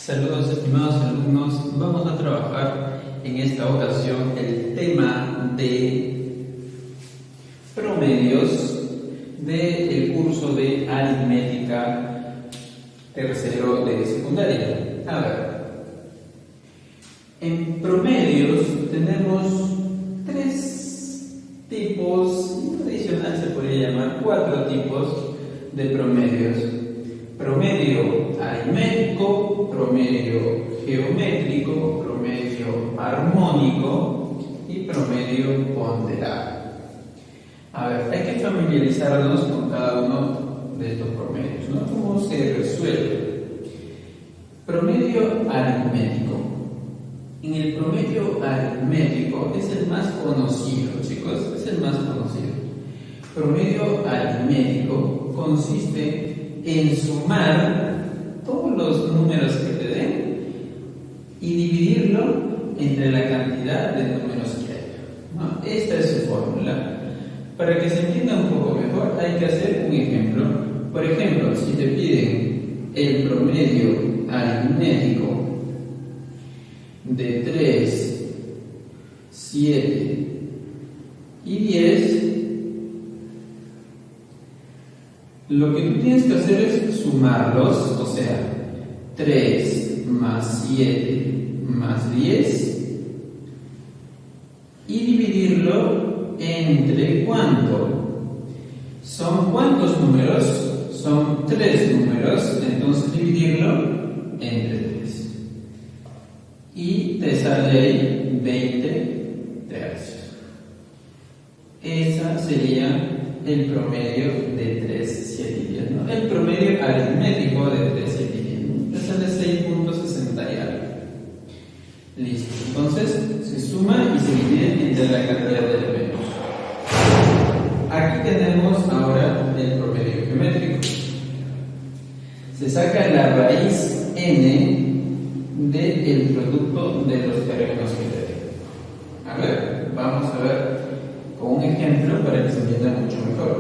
Saludos estimados alumnos, vamos a trabajar en esta ocasión el tema de promedios del curso de aritmética tercero de secundaria. A ver, en promedios tenemos tres tipos, tradicional se podría llamar cuatro tipos de promedios: promedio aritmético, promedio geométrico, promedio armónico y promedio ponderado. A ver, hay que familiarizarnos con cada uno de estos promedios, ¿no? ¿Cómo se resuelve? Promedio aritmético. En el promedio aritmético es el más conocido, chicos, es el más conocido. Promedio aritmético consiste en sumar todos los números que te den y dividirlo entre la cantidad de números que hay, ¿no? Esta es su fórmula. Para que se entienda un poco mejor hay que hacer un ejemplo. Por ejemplo, si te piden el promedio aritmético de 3, 7 y 10, lo que tú tienes que hacer es sumarlos, o sea, 3 más 7 más 10 y dividirlo entre ¿cuánto? ¿Son cuántos números? Son 3 números, entonces dividirlo entre 3. Y te sale ahí 20 tercios. Esa sería el promedio de 3, 7 y 10, ¿no? El promedio aritmético de 3, 7 y 10, ¿no? Te sale 6.60 y algo. Listo. Entonces se suma y se divide entre la cantidad de elementos. Aquí tenemos ahora el promedio geométrico. Se saca la raíz n del producto de los términos que te den. A ver, vamos a ver con un ejemplo para que se entienda mucho mejor.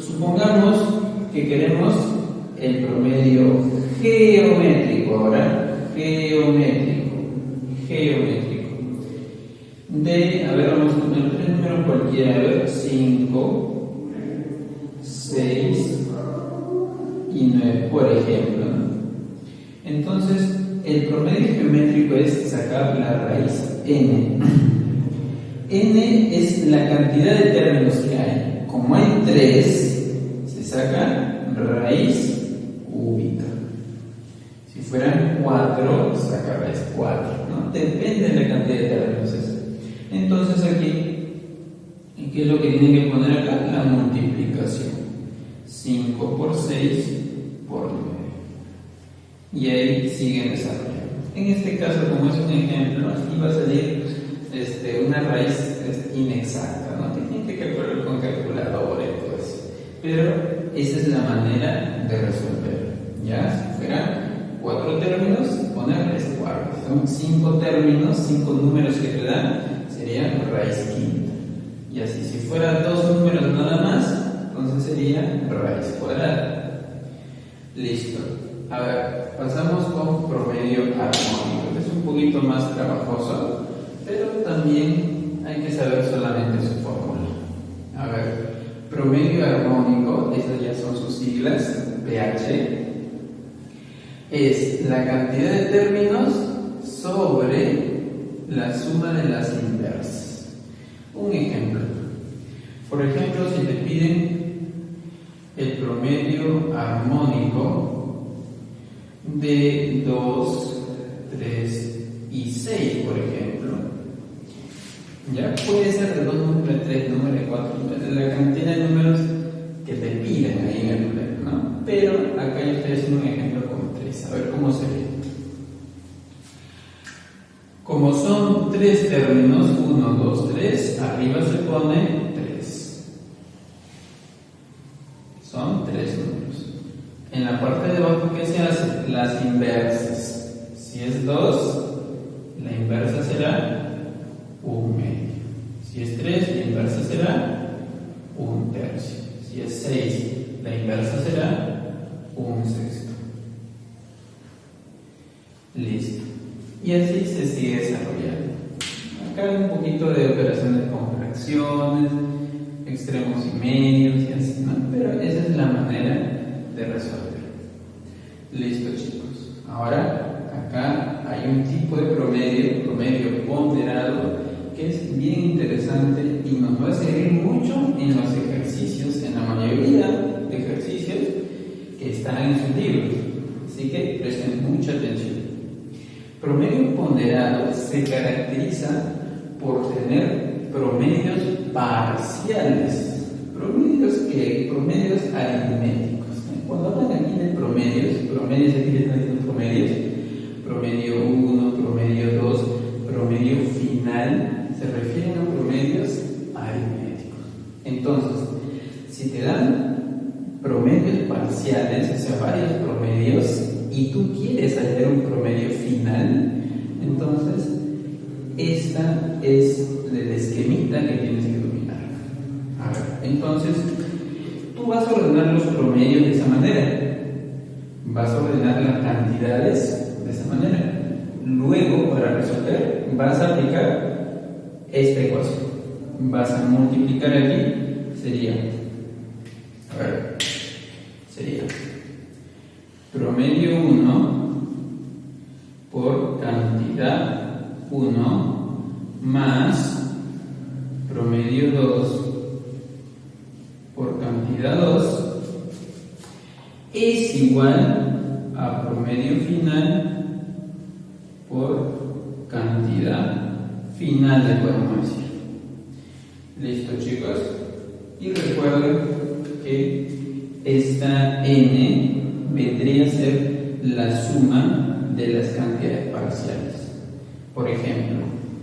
Supongamos que queremos el promedio geométrico, ahora geométrico de, a ver, vamos a poner tres números cualquiera, a ver, 5, 6 y 9, por ejemplo, ¿no? Entonces, el promedio geométrico es sacar la raíz n. N es la cantidad de términos que hay. Como hay 3, se saca raíz cúbica. Si fueran 4, saca raíz 4, ¿no? Depende de la cantidad de términos. Entonces aquí, ¿qué es lo que tienen que poner acá? La multiplicación. 5 por 6 por 9. Y ahí siguen desarrollando. En este caso, como es un ejemplo, aquí va a salir una raíz inexacta, ¿no? Que tienen que calcular con calculadora y todo eso. Pero esa es la manera de resolver. Ya, si fueran 4 términos, ponerles 4. Son 5 términos, 5 números que te dan, sería raíz quinta. Y así, si fueran 2 números nada más, entonces sería raíz cuadrada. Listo. A ver, pasamos con promedio armónico. Es un poquito más trabajoso, pero también hay que saber solamente su fórmula. A ver, promedio armónico, estas ya son sus siglas, pH, es la cantidad de términos sobre la suma de las inversas. Un ejemplo. Por ejemplo, si te piden el promedio armónico de 2, 3 y 6, por ejemplo, ya puede ser de 2 números, de 3 números, de 4 números, la cantidad de números que te piden ahí en el problema, ¿no? Pero acá yo estoy haciendo un ejemplo con 3, a ver cómo se ve. Como son 3 términos, 1, 2, 3, arriba se pone 3. Son 3 números. En la parte de abajo, ¿qué se hace? Las inversas. Si es 2, la inversa será 1 medio. Si es 3, la inversa será 1 tercio. Si es 6, la inversa será 1 sexto. Listo. Y así se sigue desarrollando. Acá hay un poquito de operaciones con fracciones, extremos y medios y así, ¿no? Pero esa es la manera de resolver. Listo, chicos. Ahora, acá hay un tipo de promedio ponderado, que es bien interesante y nos va a servir mucho en los ejercicios, en la mayoría de ejercicios que están en sus libros. Así que presten mucha atención. Promedio ponderado se caracteriza por tener promedios parciales, promedios aritméticos. Cuando hablan aquí de promedios aquí están diciendo promedios, promedio 1, promedio 2, promedio final, se refieren a promedios aritméticos. Entonces, si te dan promedios parciales, o sea, varios promedios, y tú quieres hallar un promedio final, entonces esta es el esquemita que tienes que dominar. A ver, entonces tú vas a ordenar los promedios de esa manera, vas a ordenar las cantidades de esa manera. Luego, para resolver, vas a aplicar esta ecuación, vas a multiplicar aquí, sería promedio 1 por cantidad 1 más promedio 2 por cantidad 2 es igual a promedio final por cantidad final, le podemos decir. Listo, chicos. Y recuerden que esta n vendría a ser la suma de las cantidades parciales. Por ejemplo,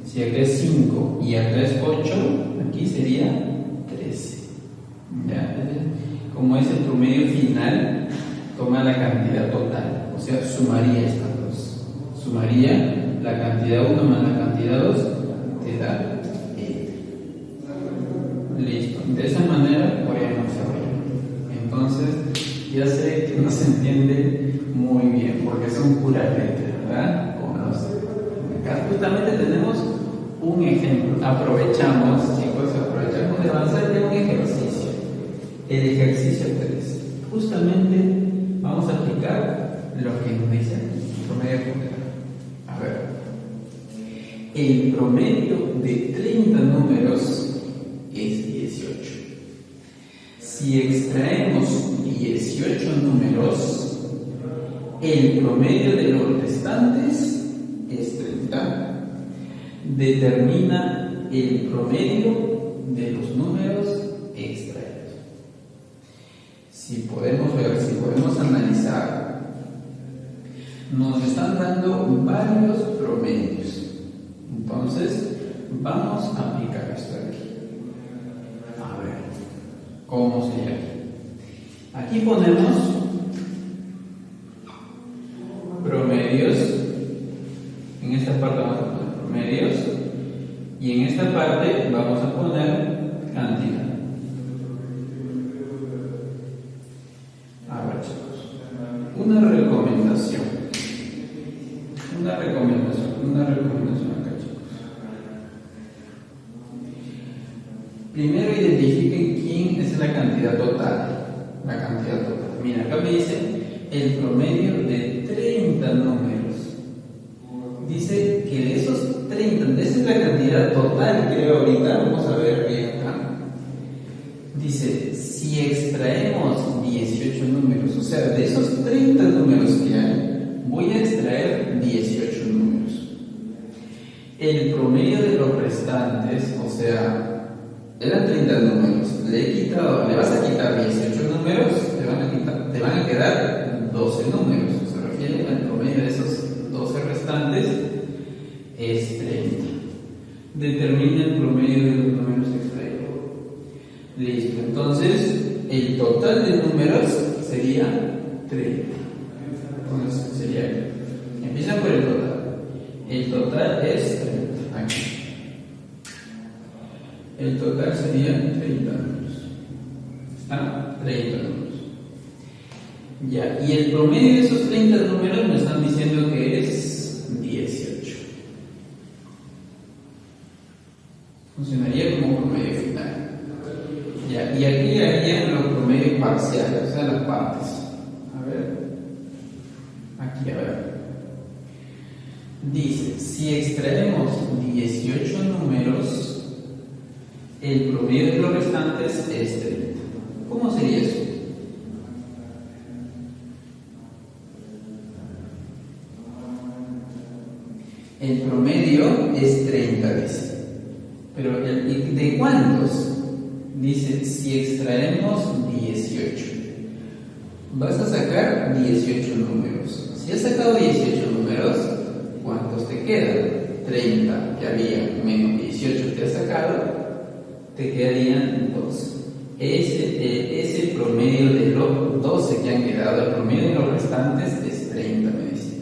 si acá es 5 y acá es 8, aquí sería 13. ¿Ya? Como es el promedio final, toma la cantidad total, o sea, sumaría estas dos. Sumaría la cantidad 1 más la cantidad 2, te da listo. De esa manera podríamos desarrollar. Entonces, ya sé que no se entiende muy bien porque son puras letras, ¿verdad? Acá justamente tenemos un ejemplo. Aprovechamos, chicos, de avanzar en un ejercicio. El ejercicio 3. Justamente vamos a aplicar lo que nos dice el promedio ponderado. A ver. El promedio de 30 números es 18. Si extraemos 18 números, el promedio de los restantes es 30. Determina el promedio de los números extraídos. Si podemos ver, si podemos analizar, nos están dando varios promedios. Entonces, vamos a aplicar esto aquí. A ver, ¿cómo sería aquí? Aquí ponemos promedios. En esta parte vamos a poner promedios. Y en esta parte vamos a poner cantidad. A ver, chicos. Una recomendación acá, chicos. Primero identifiquen quién es la cantidad total. Mira, acá me dice el promedio de 30 números. Dice que de esos 30, esa es la cantidad total, creo ahorita. Vamos a ver bien acá. Dice, si extraemos 18 números, o sea, de esos 30 números que hay, voy a extraer 18 números. El promedio de los restantes, o sea, eran 30 números, le vas a quitar 18 números, te van a quedar 12 números. Se refiere al promedio de esos 12 restantes, es 30. Determina el promedio de los números extraídos. Listo, entonces el total de números sería 30. Entonces sería, empieza por el total. El total es 30. Aquí. El total sería 30 números. ¿Está? 30 números. Ya, y el promedio de esos 30 números me están diciendo que es Dice, si extraemos 18 números, el promedio de los restantes es 30. ¿Cómo sería eso? El promedio es 30, dice. Pero ¿de cuántos? Dice, si extraemos 18. Vas a sacar 18 números. Si has sacado 18 números, ¿cuántos te quedan? 30 que había menos 18 que has sacado, te quedarían 12. Ese promedio de los 12 que han quedado, el promedio de los restantes es 30, me dice.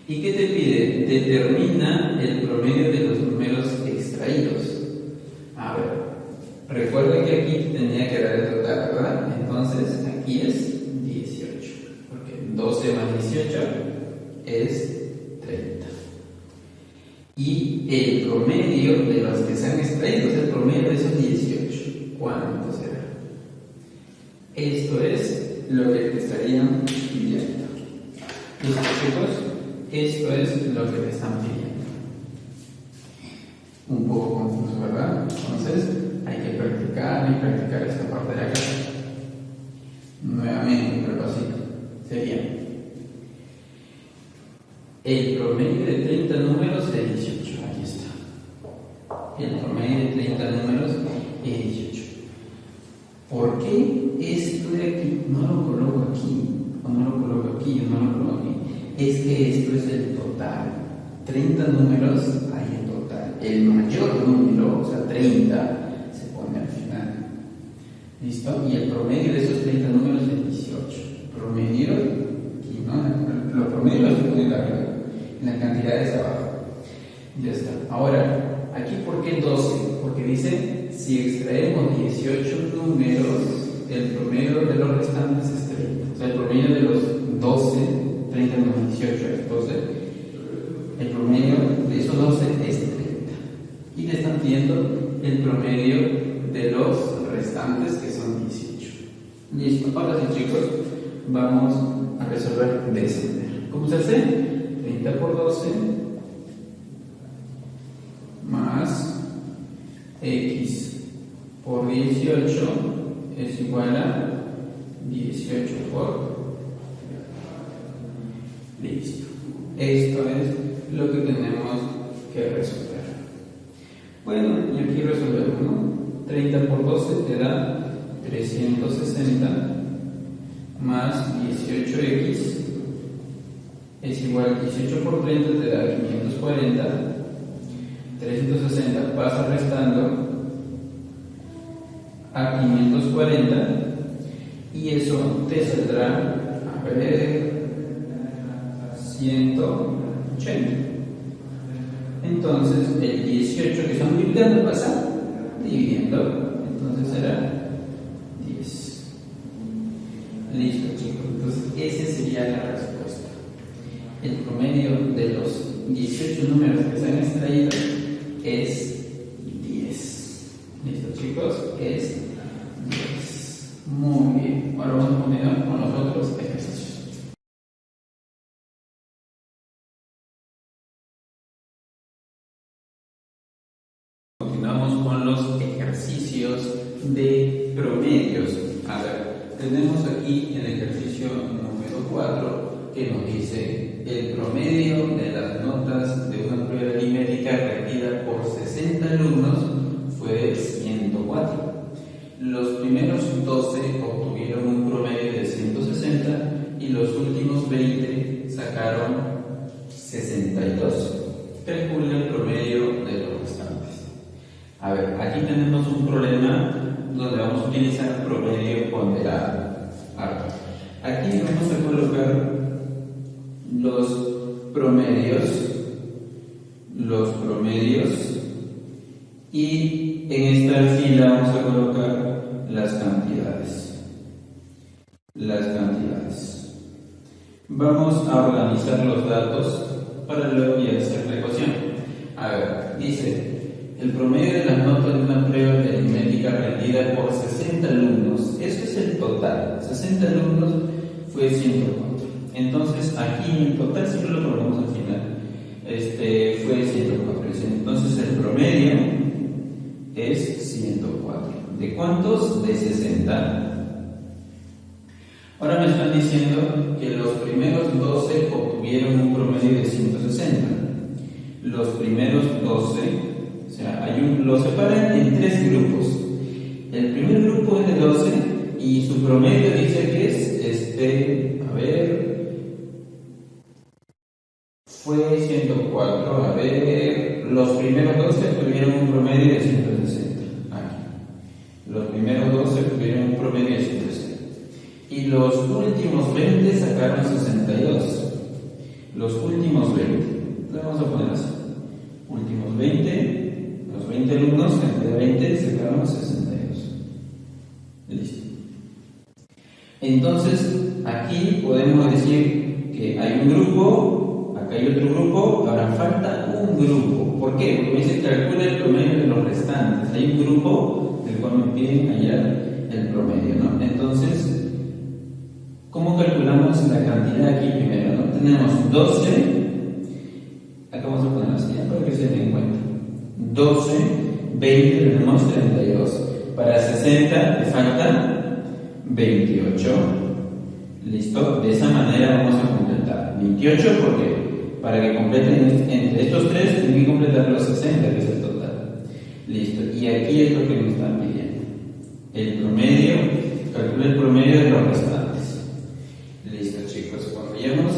¿Y qué te pide? Determina el promedio de los números extraídos. A ver, recuerda que aquí tenía que dar el total, ¿verdad? Entonces aquí es 18, porque 12 más 18 es 30. Y el promedio de los que se han extraído es el promedio de esos 18. ¿Cuánto será? Esto es lo que te estarían pidiendo. ¿Listo, chicos? Esto es lo que te están pidiendo. Un poco confuso, ¿verdad? Entonces hay que practicar y practicar esta parte de acá. Nuevamente, un repasito. Sería el promedio de 30 números es 18. Aquí está. El promedio de 30 números es 18. ¿Por qué esto de aquí no lo coloco aquí? O no lo coloco aquí, o no lo coloco aquí. Es que esto es el total. 30 números hay en total. El mayor número, o sea 30, se pone al final. ¿Listo? Y el promedio de esos 30 números es 18. Promedio, aquí, ¿no? Los promedios los estoy poniendo arriba. En las cantidades abajo. Ya está. Ahora, aquí, ¿por qué 12? Porque dice, si extraemos 18 números, el promedio de los restantes es 30. O sea, el promedio de los 12, 30 menos 18 es 12, el promedio de esos 12 es 30. Y le están pidiendo el promedio de los restantes, que son 18. Listo. Ahora sí, chicos, vamos a resolver de esa manera. ¿Cómo se hace? 30 por 12 más x por 18 es igual a 18 por... Listo. Esto es lo que tenemos que resolver. Bueno, y aquí resolvemos, ¿no? 30 por 12 te da 360 más 18x es igual a 18 por 30 te da 540. 360 pasa restando a 540 y eso te saldrá, a ver, 180. Entonces el 18 que están multiplicando pasa dividiendo, entonces será 10. Listo, chicos. Entonces esa sería la respuesta. El promedio de los 18 números que se han extraído es 10. ¿Listo, chicos? Es 10. Muy bien. Ahora vamos a continuar con los otros ejercicios. Continuamos con los ejercicios de promedios. A ver, tenemos aquí el ejercicio número 4 que nos dice el promedio de las notas de una prueba aritmética rendida por 60 alumnos fue de 104. Los primeros 12 obtuvieron un promedio de 160 y los últimos 20 sacaron 62. Calcula el promedio de los restantes. A ver, aquí tenemos un problema donde vamos a utilizar promedio ponderado. A ver, aquí vamos a colocar los promedios y en esta fila vamos a colocar las cantidades. Vamos a organizar los datos para luego ya hacer la ecuación. A ver, dice el promedio de las notas de una prueba de aritmética rendida por 60 alumnos. Eso es el total. 60 alumnos fue 104. Entonces aquí en total siempre lo ponemos al final. ¿De cuántos? De 60. Ahora me están diciendo que los primeros 12 obtuvieron un promedio de 160. Los primeros 12, o sea, los separan en 3 grupos. El primer grupo es de 12 y su promedio dice que es, fue 104. Los primeros 12 tuvieron un promedio de 160. Aquí. Los primeros 12 tuvieron un promedio de 160. Y los últimos 20 sacaron 62. Los últimos 20. Lo vamos a poner así. Últimos 20. Los 20 alumnos, entre 20, sacaron 62. Listo. Entonces, aquí podemos decir que hay un grupo, acá hay otro grupo, ahora falta un grupo. ¿Por qué? Porque me dice calcula el promedio de los restantes. Hay un grupo del cual me piden hallar el promedio, ¿no? Entonces, ¿cómo calculamos la cantidad aquí primero, no? Tenemos 12, acá vamos a poner así, para que se den cuenta. 12, 20, tenemos 32. Para 60 le falta 28. ¿Listo? De esa manera vamos a completar. 28, ¿por qué? Para que completen entre estos 3, tienen que completar los 60, que es el total. Listo. Y aquí es lo que nos están pidiendo. El promedio, calcula el promedio de los restantes. Listo, chicos. Cuando ya hemos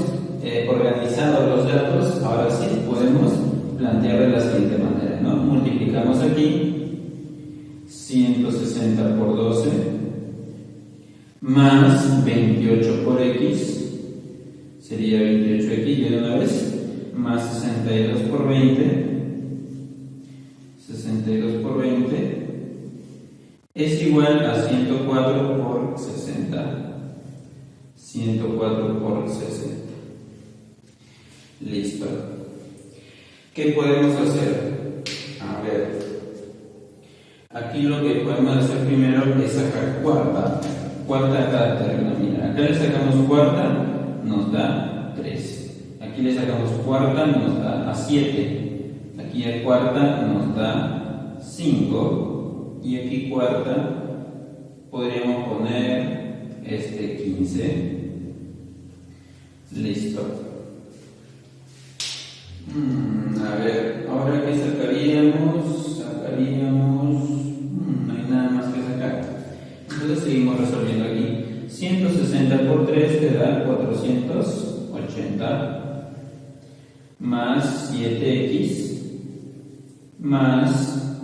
organizado los datos, ahora sí podemos plantear de la siguiente manera, ¿no? Multiplicamos aquí 160 por 12 más 28 por x, sería 28x ya de una vez, más 62 por 20, 62 por 20 es igual a 104 por 60, 104 por 60. Listo. ¿Qué podemos hacer? A ver, aquí lo que podemos hacer primero es sacar cuarta a cada término. Mira, acá le sacamos cuarta, nos da 3. Aquí le sacamos cuarta, nos da a 7. Aquí a cuarta nos da 5. Y aquí cuarta podríamos poner 15. Listo. A ver, ahora que sacaríamos, no hay nada más que sacar. Entonces seguimos resolviendo aquí. 160 por 3 te da 480 más 7x más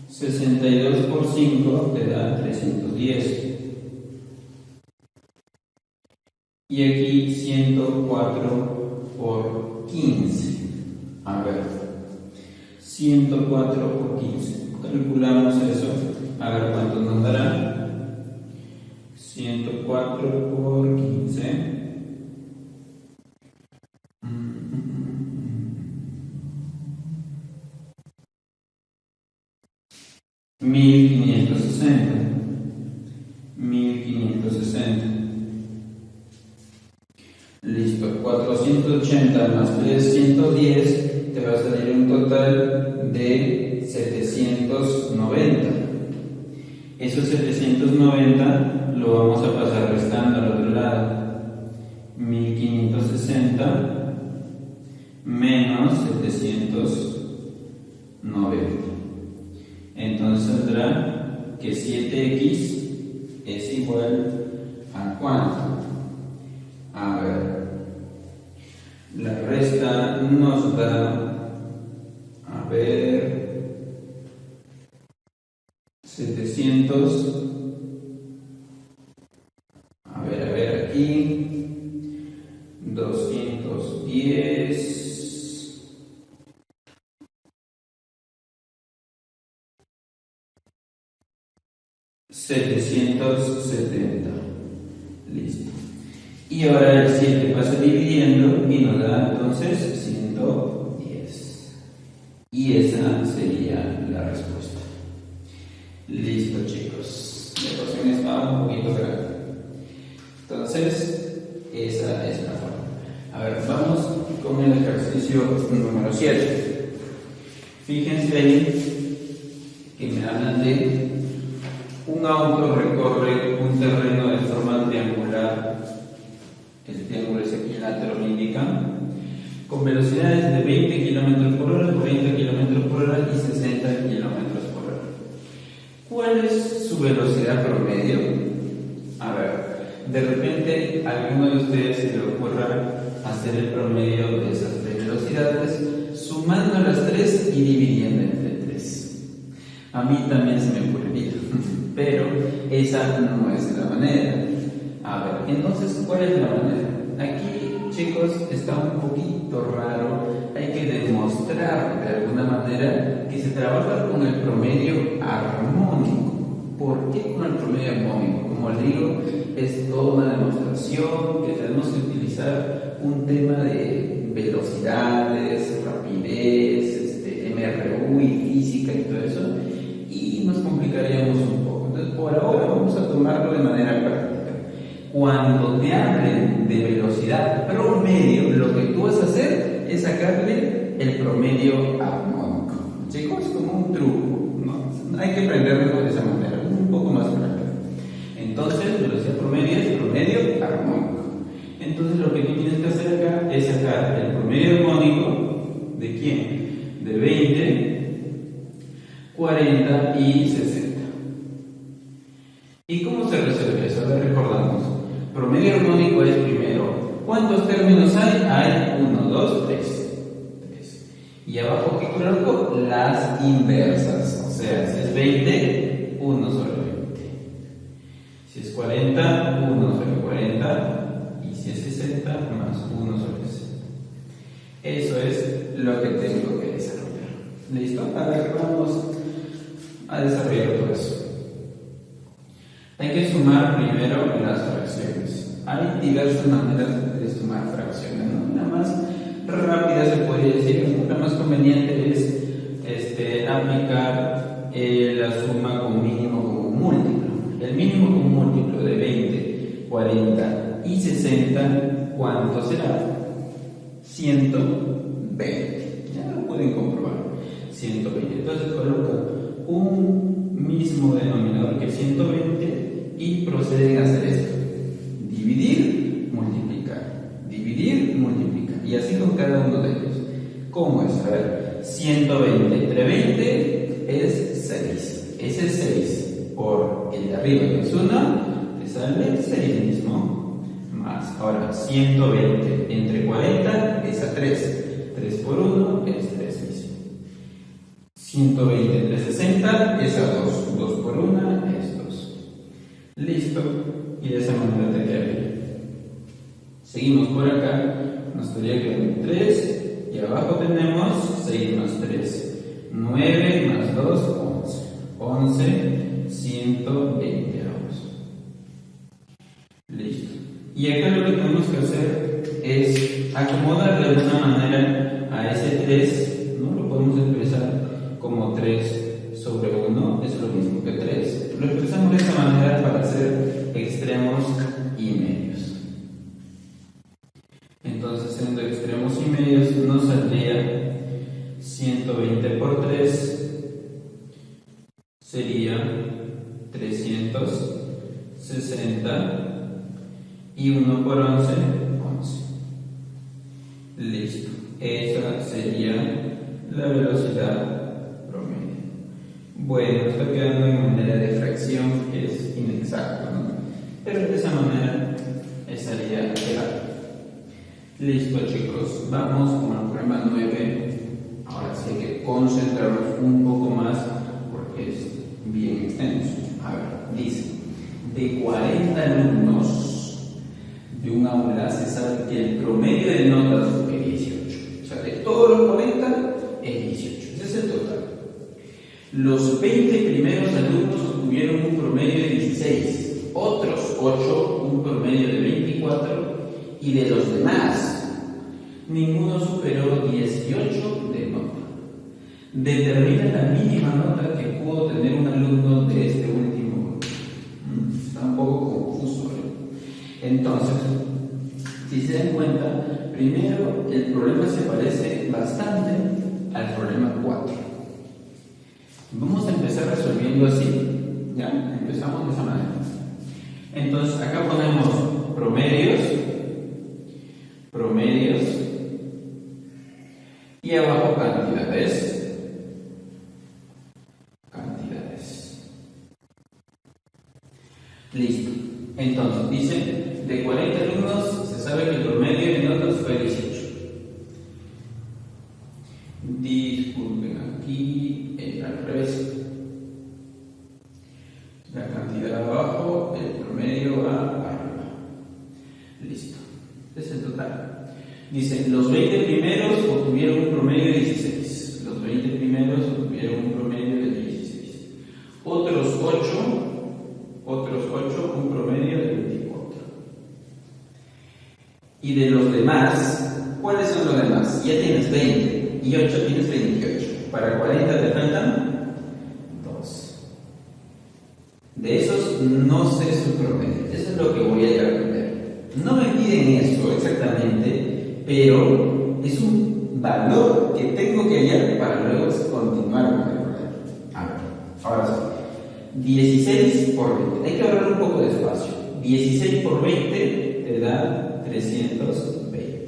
62 por 5 te da 310. Y aquí 104 por 15. A ver, 104 por 15. Calculamos eso. A ver cuánto nos dará. 104 por 15. 1560. 1560. Listo. 480 más 310 te va a salir un total de 790. Esos 790 lo vamos a pasar restando al otro lado. 1560 menos 790. Entonces saldrá que 7x es igual a ¿cuánto? A ver, la resta nos da, 700, aquí, 210, 770. Listo. Y ahora el 7 pasa dividiendo y nos da entonces 110. Y esa sería la respuesta. Listo, chicos. La ecuación está un poquito grande. Entonces, esa es la forma. A ver, vamos con el ejercicio número 7. Fíjense ahí que me hablan de Un auto recorre un terreno de forma triangular, el triángulo es equilátero, me indica, con velocidades de 20 km por hora, 40 km por hora y 60 km por hora. ¿Cuál es su velocidad promedio? A ver, de repente a alguno de ustedes se le ocurra hacer el promedio de esas tres velocidades, sumando las tres y dividiendo entre tres. A mí también se me ocurriría, pero esa no es la manera. A ver, entonces, ¿cuál es la manera? Aquí, chicos, está un poquito raro. Hay que demostrar de alguna manera que se trabaja con el promedio armónico. ¿Por qué con el promedio armónico? Como les digo, es toda una demostración que tenemos que utilizar un tema de velocidades, rapidez, MRU y física y todo eso, y nos complicaríamos un poco. Entonces, por ahora vamos a tomarlo de manera práctica. Cuando te hablen de velocidad promedio, lo que tú vas a hacer es sacarle el promedio armónico. Chicos, como un truco, ¿no? Hay que aprenderlo de esa manera, un poco más práctica. Entonces, velocidad promedio es promedio armónico. Entonces, lo que tú tienes que hacer acá es sacar el promedio armónico ¿de quién? De 20, 40 y 60. ¿Y cómo se resuelve eso? A ver, recordamos. Promedio armónico es primero. ¿Cuántos términos hay? Hay 1, 2, 3. Y abajo, ¿qué coloco? Las inversas. O sea, si es 20, 1 sobre 20. Si es 40, 1 sobre 40. Y si es 60, más 1 sobre 60. Eso es lo que tengo que desarrollar. ¿Listo? A ver, vamos a desarrollar todo eso. Hay que sumar primero las fracciones. Hay diversas maneras de sumar fracciones, ¿no? La más rápida se podría decir, la más conveniente es aplicar la suma con mínimo como múltiplo. El mínimo como múltiplo de 20, 40 y 60, ¿cuánto será? 120. Ya lo pueden comprobar. 120. Entonces colocan un mismo denominador que 120 y proceden a hacer esto: dividir, multiplicar, dividir, multiplicar, y así con cada uno de ellos. ¿Cómo es? A ver, 120 entre 20 es 6. Ese 6 por el de arriba que es 1, te sale 6 mismo, más. Ahora, 120 entre 40 es a 3. 3 por 1 es 3 mismo. 120 entre 60 es a 2. 2 por 1 es 2. Listo. Y de esa manera te queda bien. Seguimos por acá. Nos tendría que dar 3. Y abajo tenemos 6 más 3. 9 más 2, 11. 11, 120 avos. Listo. Y acá lo que tenemos que hacer es acomodar de alguna manera a ese 3. No lo podemos expresar como 3 sobre 1, es lo mismo que 3. Lo expresamos de esta manera para hacer extremos y medios. Entonces, siendo extremos y medios, nos saldría 120 por 3, sería 360, y 1 por 11, 11. Listo. Esa sería la velocidad promedio. Bueno, está quedando en manera de fracción, que es inexacto, ¿no? Pero de esa manera estaría claro. Listo, chicos, vamos con el problema 9. Ahora sí hay que concentrarnos un poco más porque es bien extenso. A ver, dice: de 40 alumnos de un aula se sabe que el promedio de notas es 18. O sea, de todos los 40 es 18. Ese es el total. Los 20 primeros alumnos obtuvieron un promedio de 16, otros 8 un promedio de 24, y de los demás ninguno superó 18 de nota. Determina la mínima nota que pudo tener un alumno de este último grupo. Está un poco confuso, ¿eh? Entonces, si se dan cuenta, primero el problema se parece bastante al problema 4. Vamos a empezar resolviendo así. ¿Ya? Empezamos de esa manera. Entonces, acá ponemos promedios, y abajo cantidades. Listo. Entonces, dice, de 40 alumnos se sabe que el promedio en notas fue 18. Disculpen, aquí al revés. La cantidad abajo, el promedio va arriba. Listo. Este es el total. Dice, los 20 primeros obtuvieron un promedio de 16. Los 20 primeros obtuvieron un promedio de 16. Otros 8, un promedio de 24. Y de los demás, ¿cuáles son los demás? Ya tienes 20 y 8 tienes 28. Para 40 te faltan 2. De esos no sé su promedio. Eso es lo que voy a ir a aprender. No me piden eso exactamente, pero es un valor que tengo que hallar para luego continuar con el problema. A ver, ahora sí. 16 por 20. Hay que ahorrar un poco de espacio. 16 por 20 te da 320.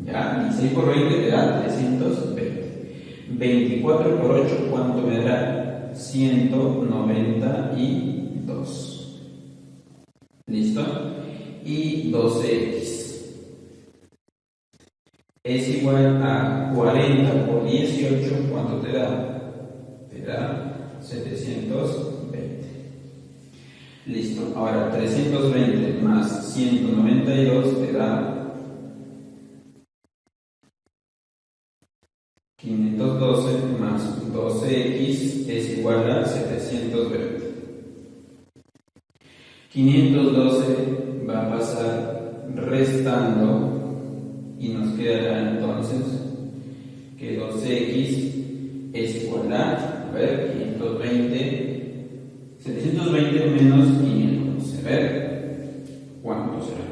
¿Ya? 16 por 20 te da 320. 24 por 8, ¿cuánto me dará? 192. ¿Listo? Y 12x es igual a 40 por 18, ¿cuánto te da? Te da 720. Listo. Ahora 320 más 192 te da 512 más 12x es igual a 720. 512 va a pasar restando y nos quedará entonces que 12x es igual a ver, 720 menos 512. A ver, ¿cuánto será?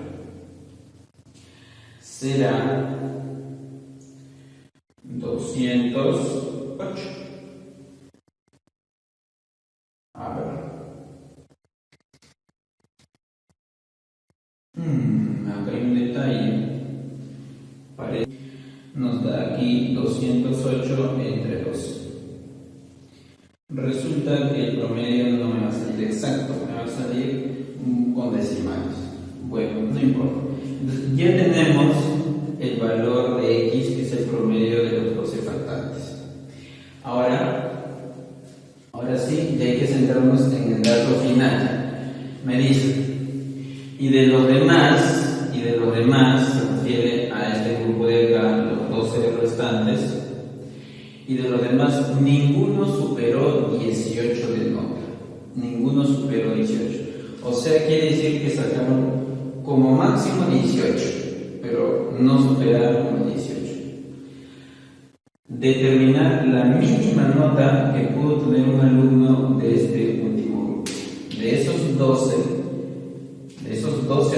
Será 208. A ver. Acá hay un detalle. Nos da aquí 208 entre 2. Resulta que el promedio no me va a salir exacto, me va a salir con decimales. Bueno, no importa. Entonces, ya tenemos el valor de x, que es el promedio de los 12 faltantes. Ahora sí, ya hay que centrarnos en el dato final. Me dice, y de los demás, se refiere a este grupo de acá, los 12 restantes, y de los demás ninguno superó 18 de nota. Ninguno superó 18. O sea, quiere decir que sacaron como máximo 18, pero no superaron 18. Determinar la mínima nota que pudo tener un alumno de este último grupo. De esos 12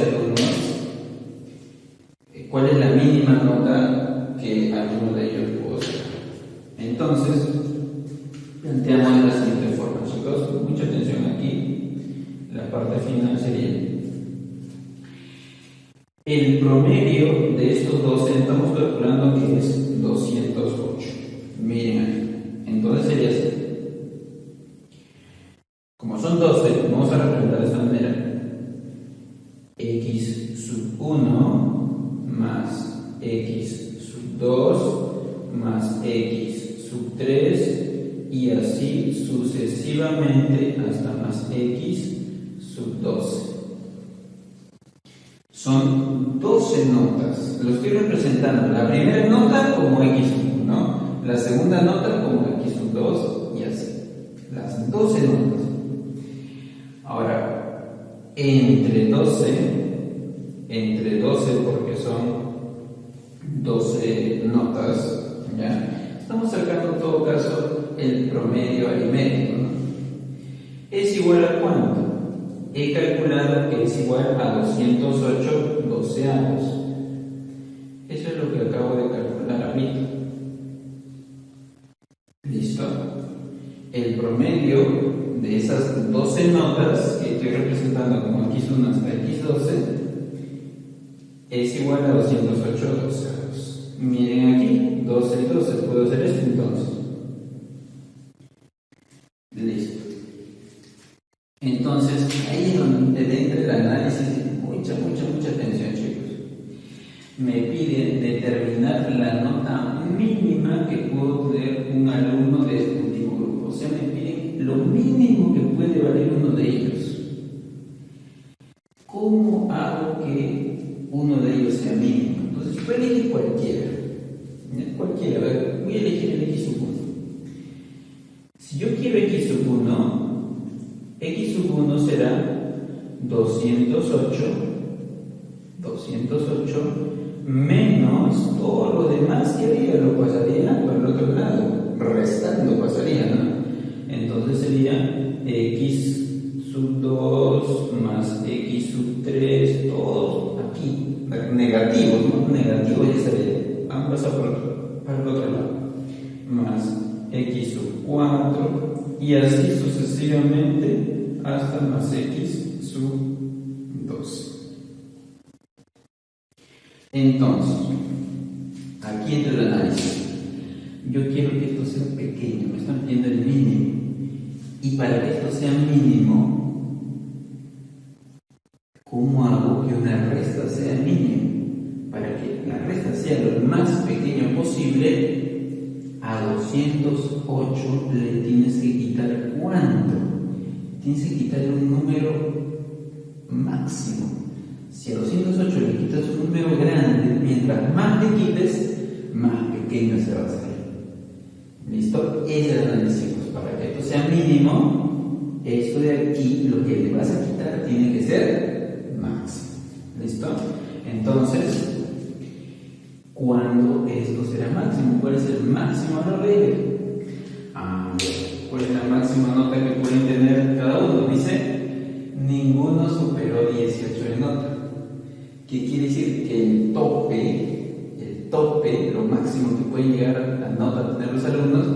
alumnos, ¿cuál es la mínima nota que alguno de ellos pudo sacar? Entonces, planteamos de la siguiente forma, chicos. Mucha atención aquí. La parte final sería el promedio de estos 12. Estamos calculando que es 208. Miren aquí. Entonces sería así. Como son 12, vamos a representar de esta manera. X sub 1 más X sub 2 más X sub 3 y así sucesivamente hasta más X sub 12. Son 12 notas. Lo estoy representando. La primera nota como X sub 1, la segunda nota como X sub 2 y así. Las 12 notas. Ahora, entre 12 porque son 12 notas, ¿ya? Estamos sacando en todo caso el promedio aritmético, ¿no? ¿Es igual a cuánto? He calculado que es igual a 208 doceavos. Eso es lo que acabo de calcular ahorita. ¿Listo? El promedio de esas 12 notas que estoy representando como x1 hasta x12 es igual a 208 ceros. Miren aquí, 12 y 12, puedo hacer esto entonces. Listo. Entonces, ahí es donde entra el análisis. Mucha atención, chicos. Me pide determinar la nota mínima que puedo tener un alumno de este último grupo. O sea, me piden lo mínimo que puede valer uno de ellos. ¿Cómo hago que uno de ellos sea mínimo? Entonces, voy a elegir cualquiera. Cualquiera, a ver, voy a elegir el x sub 1. Si yo quiero x sub 1 será 208 menos todo lo demás que había, lo pasaría por el otro lado, restando pasaría, ¿no? Entonces sería x sub 2 más x sub 3, todos aquí, negativos, ¿no? Negativos ya sería, van a pasar para el otro lado, más x sub 4 y así sucesivamente hasta más x sub 12. Entonces, aquí entra el análisis. Yo quiero que esto sea pequeño, me están pidiendo el mínimo. Y para que esto sea mínimo, ¿cómo hago que una resta sea mínimo? Para que la resta sea lo más pequeño posible, a 208 le tienes que quitar ¿cuánto? Tienes que quitarle un número máximo. Si a 208 le quitas un número grande, mientras más le quites, más pequeño se va a hacer. ¿Listo? Ese es el análisis. Para que esto sea mínimo, esto de aquí, lo que le vas a quitar, tiene que ser máximo. ¿Listo? Entonces, ¿cuándo esto será máximo? ¿Cuál es el máximo a la regla? ¿Cuál es la máxima nota que pueden tener cada uno? Dice, ninguno superó 18 de nota. ¿Qué quiere decir? Que el tope, lo máximo que pueden llegar a la nota a tener los alumnos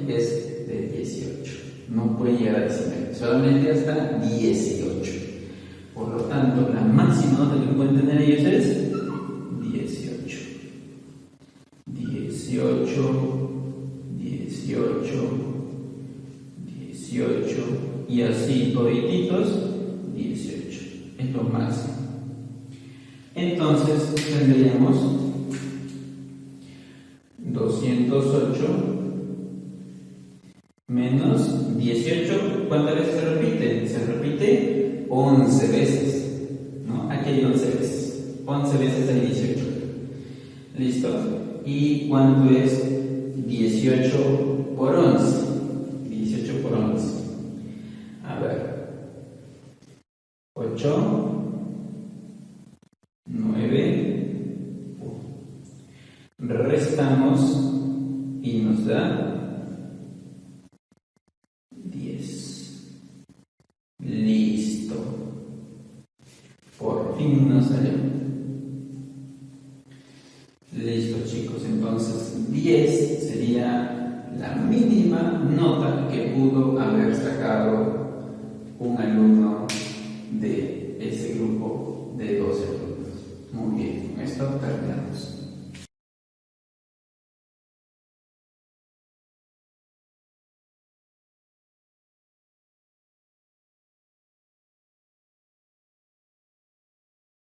es de 18. No pueden llegar a 19, solamente hasta 18. Por lo tanto, la máxima nota que pueden tener ellos es 18. 18 y así todititos 18. Es lo máximo. Entonces tendríamos 208 menos 18. ¿Cuántas veces se repite? Se repite 11 veces, ¿no? Aquí hay 11 veces. 11 veces hay 18. ¿Listo? ¿Y cuánto es 18 por 11? 18 por 11. A ver. 8. 9, restamos y nos da 10. Listo. Por fin nos salió. Listo, chicos. Entonces 10 sería la mínima nota que pudo haber sacado un alumno de ese grupo de 12 alumnos. Muy bien, con esto terminamos.